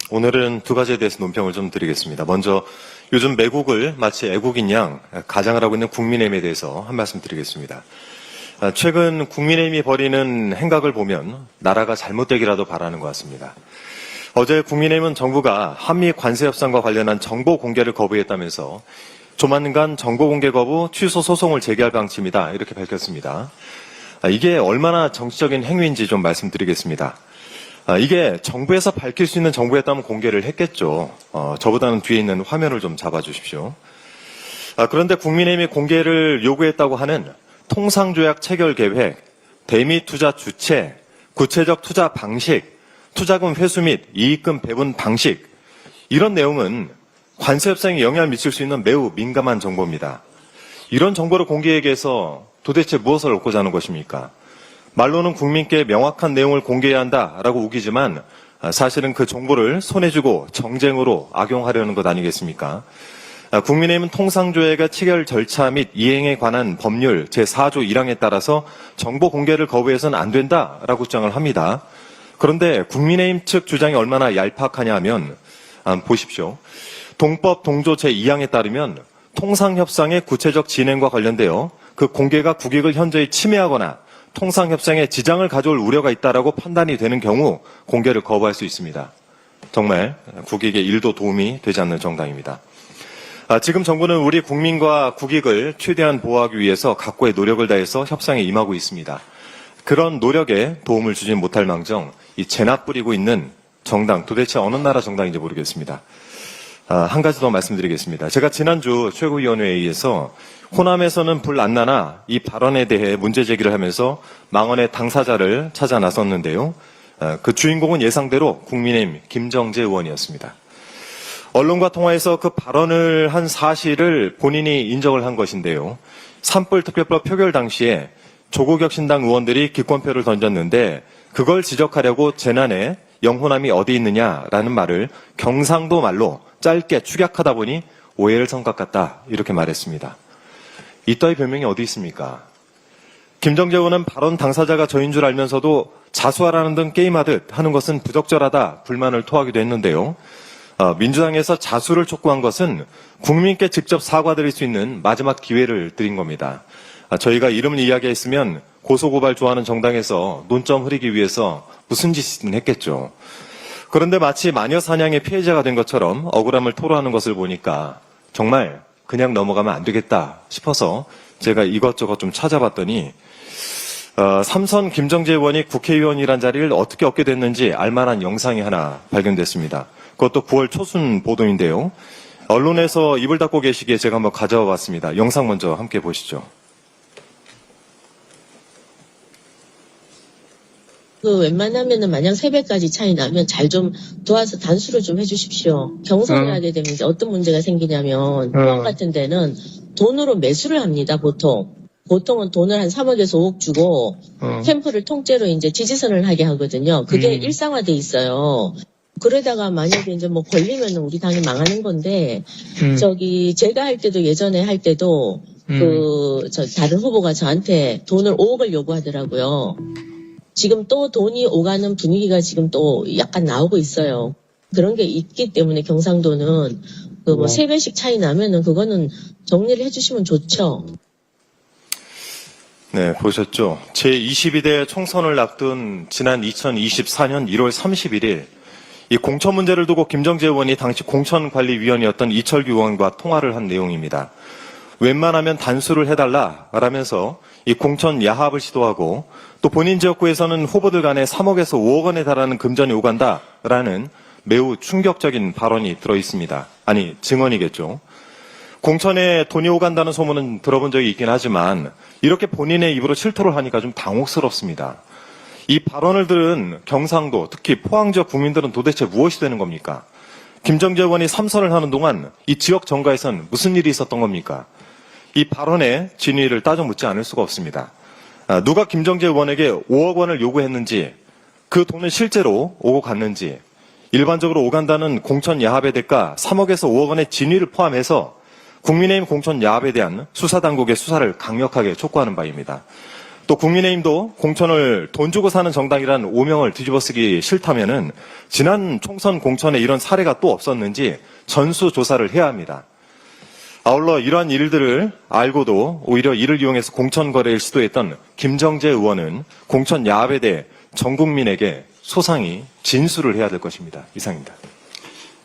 오늘은 두 가지에 대해서 논평을 좀 드리겠습니다. 먼저 요즘 매국을 마치 애국인 양 가장을 하고 있는 국민의힘에 대해서 한 말씀 드리겠습니다. 최근 국민의힘이 벌이는 행각을 보면 나라가 잘못되기라도 바라는 것 같습니다. 어제 국민의힘은 정부가 한미 관세 협상과 관련한 정보 공개를 거부했다면서 조만간 정보 공개 거부 취소 소송을 제기할 방침이다 이렇게 밝혔습니다. 이게 얼마나 정치적인 행위인지 좀 말씀드리겠습니다. 이게 정부에서 밝힐 수 있는 정보였다면 공개를 했겠죠. 저보다는 뒤에 있는 화면을 좀 잡아주십시오. 그런데 국민의힘이 공개를 요구했다고 하는 통상조약 체결 계획, 대미 투자 주체, 구체적 투자 방식, 투자금 회수 및 이익금 배분 방식, 이런 내용은 관세협상에 영향을 미칠 수 있는 매우 민감한 정보입니다. 이런 정보를 공개하기 위해서 도대체 무엇을 얻고자 하는 것입니까? 말로는 국민께 명확한 내용을 공개해야 한다라고 우기지만 사실은 그 정보를 손에 쥐고 정쟁으로 악용하려는 것 아니겠습니까? 국민의힘은 통상조약의 체결 절차 및 이행에 관한 법률 제4조 1항에 따라서 정보 공개를 거부해서는 안 된다라고 주장을 합니다. 그런데 국민의힘 측 주장이 얼마나 얄팍하냐 하면 보십시오. 동법 동조 제2항에 따르면 통상협상의 구체적 진행과 관련되어 그 공개가 국익을 현저히 침해하거나 통상협상에 지장을 가져올 우려가 있다라고 판단이 되는 경우 공개를 거부할 수 있습니다. 정말 국익에 1도 도움이 되지 않는 정당입니다. 지금 정부는 우리 국민과 국익을 최대한 보호하기 위해서 각고의 노력을 다해서 협상에 임하고 있습니다. 그런 노력에 도움을 주진 못할 망정 이 재나 뿌리고 있는 정당, 도대체 어느 나라 정당인지 모르겠습니다. 한 가지 더 말씀드리겠습니다. 제가 지난주 최고위원회에서 호남에서는 불 안 나나 이 발언에 대해 문제 제기를 하면서 망언의 당사자를 찾아 나섰는데요. 그 주인공은 예상대로 국민의힘 김정재 의원이었습니다. 언론과 통화에서 그 발언을 한 사실을 본인이 인정을 한 것인데요. 산불 특별법 표결 당시에 조국혁신당 의원들이 기권표를 던졌는데 그걸 지적하려고 재난에 영호남이 어디 있느냐라는 말을 경상도 말로 짧게 축약하다 보니 오해를 성각같다 이렇게 말했습니다. 이따위 변명이 어디 있습니까? 김정재 의원은 발언 당사자가 저인 줄 알면서도 자수하라는 등 게임하듯 하는 것은 부적절하다 불만을 토하기도 했는데요. 민주당에서 자수를 촉구한 것은 국민께 직접 사과드릴 수 있는 마지막 기회를 드린 겁니다. 저희가 이름을 이야기했으면 고소고발 좋아하는 정당에서 논점 흐리기 위해서 무슨 짓이든 했겠죠. 그런데 마치 마녀 사냥의 피해자가 된 것처럼 억울함을 토로하는 것을 보니까 정말 그냥 넘어가면 안 되겠다 싶어서 제가 이것저것 좀 찾아봤더니 삼선 김정재 의원이 국회의원이란 자리를 어떻게 얻게 됐는지 알만한 영상이 하나 발견됐습니다. 그것도 9월 초순 보도인데요. 언론에서 입을 닫고 계시기에 제가 한번 가져와 봤습니다. 영상 먼저 함께 보시죠. 웬만하면은 만약 3배까지 차이 나면 잘 좀 도와서 단수를 좀 해주십시오. 경선을 하게 되면 이제 어떤 문제가 생기냐면 포항 같은 데는 돈으로 매수를 합니다. 보통은 돈을 한 3억에서 5억 주고 캠프를 통째로 이제 지지선을 하게 하거든요. 그게 일상화돼 있어요. 그러다가 만약에 이제 뭐 걸리면 우리 당이 망하는 건데 제가 할 때도 예전에 할 때도 다른 후보가 저한테 돈을 5억을 요구하더라고요. 지금 또 돈이 오가는 분위기가 지금 또 약간 나오고 있어요. 그런 게 있기 때문에 경상도는 3배씩 차이 나면은 그거는 정리를 해주시면 좋죠. 네, 보셨죠? 제22대 총선을 앞둔 지난 2024년 1월 31일 이 공천 문제를 두고 김정재 의원이 당시 공천관리위원이었던 이철규 의원과 통화를 한 내용입니다. 웬만하면 단수를 해달라 말하면서 이 공천 야합을 시도하고 또 본인 지역구에서는 후보들 간에 3억에서 5억 원에 달하는 금전이 오간다라는 매우 충격적인 발언이 들어있습니다. 아니, 증언이겠죠. 공천에 돈이 오간다는 소문은 들어본 적이 있긴 하지만 이렇게 본인의 입으로 실토를 하니까 좀 당혹스럽습니다. 이 발언을 들은 경상도, 특히 포항 지역 국민들은 도대체 무엇이 되는 겁니까? 김정재 의원이 3선을 하는 동안 이 지역 정가에선 무슨 일이 있었던 겁니까? 이 발언의 진위를 따져 묻지 않을 수가 없습니다. 누가 김정재 의원에게 5억 원을 요구했는지, 그 돈은 실제로 오고 갔는지, 일반적으로 오간다는 공천 야합의 대가 3억에서 5억 원의 진위를 포함해서 국민의힘 공천 야합에 대한 수사당국의 수사를 강력하게 촉구하는 바입니다. 또 국민의힘도 공천을 돈 주고 사는 정당이라는 오명을 뒤집어쓰기 싫다면은 지난 총선 공천에 이런 사례가 또 없었는지 전수조사를 해야 합니다. 아울러 이러한 일들을 알고도 오히려 이를 이용해서 공천 거래를 시도했던 김정재 의원은 공천 야합에 대해 전 국민에게 소상히 진술을 해야 될 것입니다. 이상입니다.